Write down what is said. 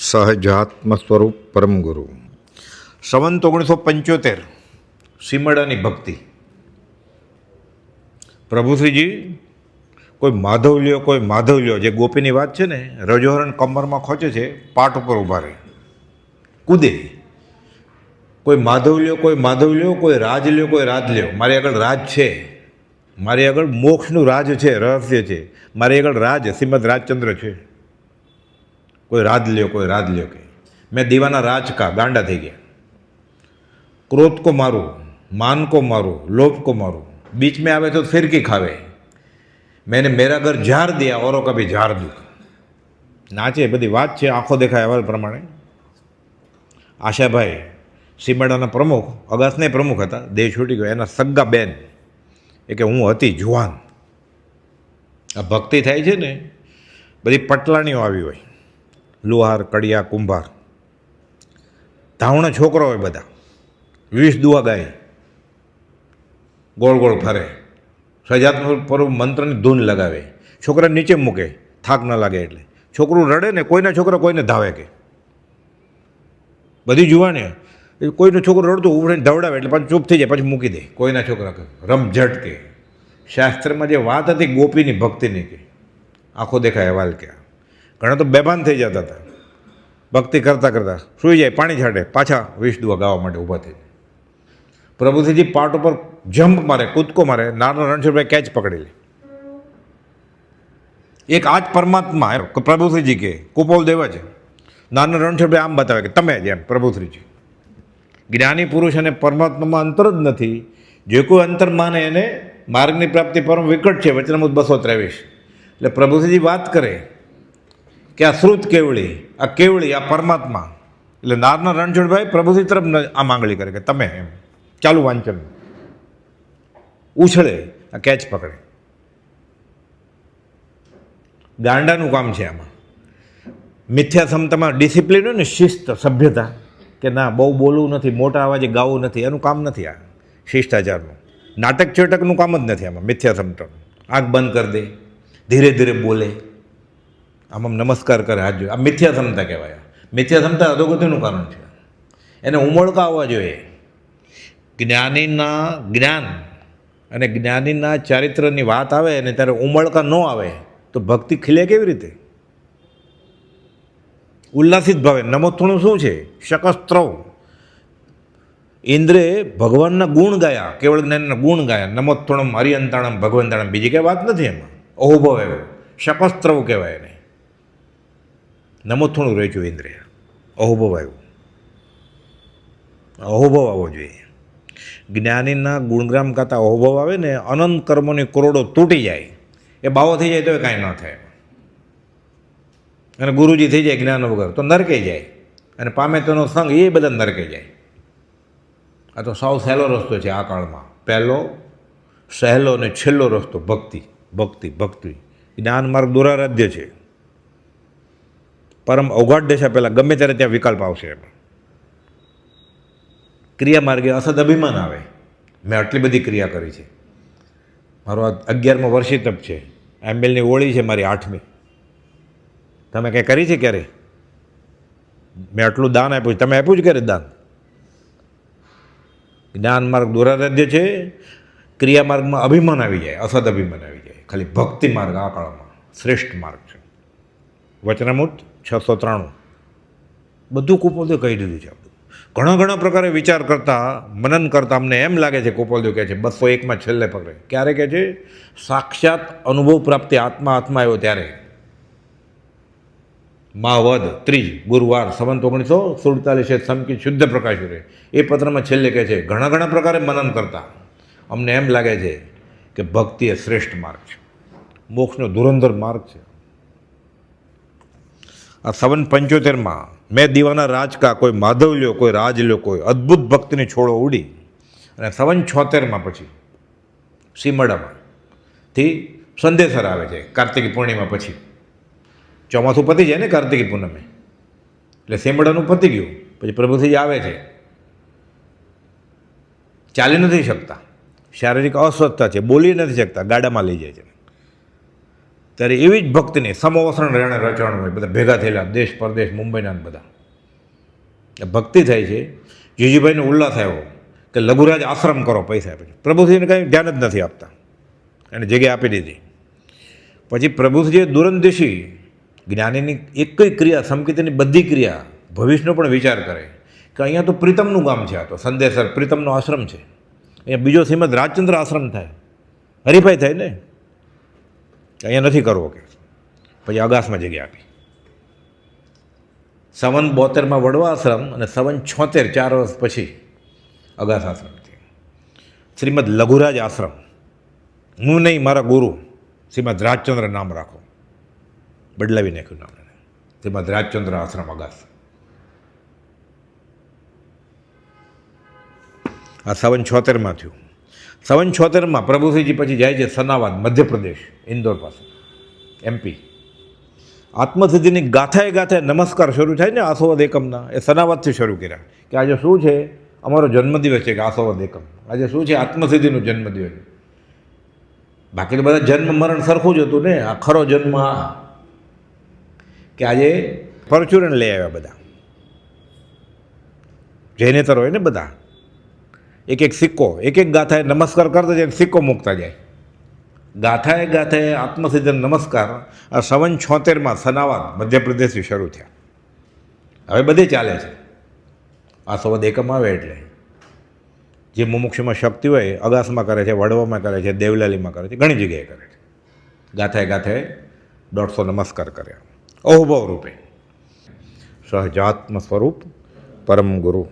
સહજાત્મ સ્વરૂપ પરમ ગુરુ. સંવંત 1975. સીમડાની ભક્તિ. પ્રભુશ્રીજી કોઈ માધવ લ્યો, કોઈ માધવ લ્યો, જે ગોપીની વાત છે ને, રજોહરણ કમરમાં ખોચે છે, પાટ ઉપર ઊભા રહે, કૂદે. કોઈ માધવ લ્યો, કોઈ માધવ લ્યો, કોઈ રાજ લ્યો, કોઈ રાજ લ્યો. મારી આગળ રાજ છે, મારી આગળ મોક્ષનું રાજ છે, રહસ્ય છે. મારી આગળ રાજ શ્રીમદ રાજચંદ્ર છે. કોઈ રાજ લ્યો, કોઈ રાજ લ્યો કે મેં દીવાના રાજ કા ગાંડા થઈ ગયા. ક્રોધ કો મારું, માન કો મારું, લોभ को मारूं, बीच में आवे तो फिरकी खावे. मैंने मेरा घर झाड़ दिया औरों का भी झाड़ दूं. નાચે બધી વાત છે, આંખો દેખાય અહેવાલ પ્રમાણે. આશાભાઈ સીમડાના પ્રમુખ, અગાસના પ્રમુખ હતા, દેહ છૂટી ગયો. એના સગ્ગા બેન એ કે હું હતી જુવાન. આ ભક્તિ થાય છે ને, બધી પટલાણીઓ આવી હોય, લુહાર, કડિયા, કુંભાર, ધાવણા છોકરો હોય, બધા 20 દુઆ ગાય, ગોળ ગોળ ફરે, સજાત્મ પર મંત્રની ધૂન લગાવે, છોકરા નીચે મૂકે, થાક ન લાગે એટલે. છોકરું રડે ને, કોઈના છોકરા કોઈને ધાવે કે બધી જુવાને, કોઈનું છોકરું રડતું ઉભરીને ધવડાવે એટલે પાછું ચૂપ થઈ જાય, પછી મૂકી દે. કોઈના છોકરા કે રમઝટ કે. શાસ્ત્રમાં જે વાત હતી ગોપીની ભક્તિની કે આંખો દેખાય અહેવાલ કે ઘણા તો બેભાન થઈ જતા હતા. ભક્તિ કરતાં કરતાં સૂઈ જાય, પાણી છાંટે, પાછા 20 દુઆ ગાવા માટે ઊભા થઈ. પ્રભુશ્રીજી પાટ ઉપર જમ્પ મારે, કૂદકો મારે, નાના રણછોડભાઈ કેચ પકડી લે. એક આ જ પરમાત્મા પ્રભુશ્રીજી કે કુપોલ દેવ છે. નાના રણછોડભાઈ આમ બતાવે કે તમે જ એમ. પ્રભુશ્રીજી જ્ઞાની પુરુષ અને પરમાત્મામાં અંતર જ નથી. જે કોઈ અંતર માને એને માર્ગની પ્રાપ્તિ પરમ વિકટ છે. વચનામૃત 223. એટલે પ્રભુશ્રીજી વાત કરે કે આ શ્રુત કેવળી, આ કેવળી, આ પરમાત્મા. એટલે નારના રણછોડભાઈ પ્રભુશ્રી તરફ આ માંગણી કરે કે તમે એમ. ચાલુ વાંચન ઉછળે, આ કેચ પકડે. ગાંડાનું કામ છે આમાં. મિથ્યા ક્ષમતામાં ડિસિપ્લિન હોય ને, શિસ્ત, સભ્યતા, કે ના બહુ બોલવું નથી, મોટા અવાજે ગાવું નથી, એનું કામ નથી આ શિષ્ટાચારનું. નાટક ચેટકનું કામ જ નથી આમાં. મિથ્યા ક્ષમતાનું આંખ બંધ કરી દે, ધીરે ધીરે બોલે, આમ નમસ્કાર કરે, હાથ જોઈએ. આ મિથ્યા ક્ષમતા કહેવાય. મિથ્યા ક્ષમતા અધોગતિનું કારણ છે. એને ઉમળકા આવવા જોઈએ. જ્ઞાનીના જ્ઞાન અને જ્ઞાનીના ચારિત્રની વાત આવે અને ત્યારે ઉમળકા ન આવે તો ભક્તિ ખીલે કેવી રીતે? ઉલ્લાસિત ભાવે. નમોથણું શું છે? શકસ્ત્રવ. ઇન્દ્રે ભગવાનના ગુણ ગાયા, કેવળ જ્ઞાનના ગુણ ગાયા. નમોથણમ હરિયંતાણમ ભગવંતાણમ. બીજી કંઈ વાત નથી એમાં. અહોભવ આવ્યો, શકસ્ત્રવ કહેવાય એને. નમોથણું રચ્યું ઇન્દ્રે, અહોભવ આવ્યું. અહોભવ આવવો જોઈએ. જ્ઞાનીના ગુણગ્રામ ગાતા અહોભવ આવે ને, અનંત કર્મોની કરોડો તૂટી જાય. એ બાવો થઈ જાય તો એ કાંઈ ન થાય. અને ગુરુજી થઈ જાય જ્ઞાન વગર તો નરકે જાય. અને પામે તેનો સંગ, એ બધા નરકે જાય. આ તો સાવ સહેલો રસ્તો છે આ કાળમાં. પહેલો સહેલો અને છેલ્લો રસ્તો ભક્તિ, ભક્તિ, ભક્તિ. જ્ઞાન માર્ગ દુરારાધ્ય છે. પરમ અવઘાટ દશા પહેલાં ગમે ત્યારે ત્યાં વિકલ્પ આવશે. એમાં ક્રિયા માર્ગે અસદ અભિમાન આવે. મેં આટલી બધી ક્રિયા કરી છે. મારો આ 11મો વર્ષી તપ છે. એમએલની ઓળી છે મારી 8મી. તમે કંઈ કરી છે ક્યારે? મેં આટલું દાન આપ્યું છે. તમે આપ્યું છે ક્યારે દાન? જ્ઞાન માર્ગ દુરારાધ્ય છે. ક્રિયા માર્ગમાં અભિમાન આવી જાય, અસદ અભિમાન આવી જાય. ખાલી ભક્તિ માર્ગ આ કાળમાં શ્રેષ્ઠ માર્ગ છે. વચનામૃત 693. બધું કુપોલદેવ કહી દીધું છે. ઘણા ઘણા પ્રકારે વિચાર કરતા, મનન કરતા અમને એમ લાગે છે, કુપોલદેવ કહે છે 201માં છેલ્લે પકડે. ક્યારે કહે છે? સાક્ષાત અનુભવ પ્રાપ્તિ આત્મા હાથમાં આવ્યો ત્યારે. માવદ 3 ગુરુવાર સંવંત 1947 સમકી શુદ્ધ પ્રકાશ રહે. એ પત્રમાં છેલ્લે કહે છે ઘણા ઘણા પ્રકારે મનન કરતા અમને એમ લાગે છે કે ભક્તિ એ શ્રેષ્ઠ માર્ગ છે, મોક્ષનો ધુરંધર માર્ગ છે. આ સંવંત 75માં મેં દીવાના રાજ કા, કોઈ માધવ લ્યો, કોઈ રાજ લ્યો, કોઈ અદ્ભુત ભક્તિની છોડો ઉડી. અને સંવંત 76માં પછી સીમડામાંથી સંદેશર આવે છે. કાર્તિકી પૂર્ણિમા પછી ચોમાસું પતી જાય ને, કાર્તિકી પૂનમે, એટલે સીમડાનું પતી ગયું. પછી પ્રભુશ્રીજી આવે છે. ચાલી નથી શકતા, શારીરિક અસ્વસ્થતા છે, બોલી નથી શકતા, ગાડામાં લઈ જાય છે. ત્યારે એવી જ ભક્તિની સમવસરણ રહેણે રચણ હોય, બધા ભેગા થયેલા દેશ પરદેશ મુંબઈના બધા ભક્તિ થાય છે. જીજીભાઈને ઉલ્લાસ આવ્યો કે લઘુરાજ આશ્રમ કરો, પૈસા આપે. પ્રભુશ્રીને કંઈ ધ્યાન જ નથી આપતા, એને જગ્યા આપી દીધી. પછી પ્રભુશ્રીએ દૂરંદેશી જ્ઞાનીની એક કઈ ક્રિયા, સંકિતની બધી ક્રિયા, ભવિષ્યનો પણ વિચાર કરે કે અહીંયા તો પ્રીતમનું ગામ છે, આ તો સંદેશર પ્રીતમનો આશ્રમ છે, અહીંયા બીજો શ્રીમદ રાજચંદ્ર આશ્રમ થાય, હરીફાઈ થાય ને, અહીંયા નથી કરવો કે. પછી અગાસમાં જગ્યા આપી. 72 વડવા આશ્રમ અને 74 4 વર્ષ પછી અગાસ આશ્રમ થયો. શ્રીમદ લઘુરાજ આશ્રમ, હું નહીં મારા ગુરુ શ્રીમદ રાજચંદ્ર નામ રાખો, બદલાવી નાખ્યું નામ, શ્રીમદ રાજચંદ્ર આશ્રમ અગાસ. આ 74 થયું. 74 પ્રભુશ્રીજી પછી જાય છે સનાવાદ, મધ્યપ્રદેશ, ઇન્દોર પાસે, MP. આત્મસિદ્ધિની ગાથાએ ગાથાએ નમસ્કાર શરૂ થાય ને આસોવદ એકમના, એ સનાવાદથી શરૂ કર્યા કે આજે શું છે, અમારો જન્મદિવસ છે કે આસોવદ એકમ, આજે શું છે, આત્મસિદ્ધિનો જન્મદિવસ. બાકી તો બધા જન્મ મરણ સરખું જ હતું ને. આ ખરો જન્મ આ કે આજે પરચુરણ લઈ આવ્યા બધા જૈનેતર હોય ને, બધા એક એક સિક્કો, એક એક ગાથાએ નમસ્કાર કરતા જાય, સિક્કો મૂકતા જાય. ગાથાએ ગાથાએ આત્મસિદ્ધિ નમસ્કાર આ 74 સનાવાદ મધ્યપ્રદેશથી શરૂ થયા. હવે બધે ચાલે છે. આ સવદ એકમ આવે એટલે જે મુમુક્ષમાં શક્તિ હોય અગાસમાં કરે છે, વડવામાં કરે છે, દેવલાલીમાં કરે છે, ઘણી જગ્યાએ કરે છે. ગાથાએ ગાથાએ 150 નમસ્કાર કર્યા અહોભાવ રૂપે. સહજાત્મ સ્વરૂપ પરમ ગુરુ.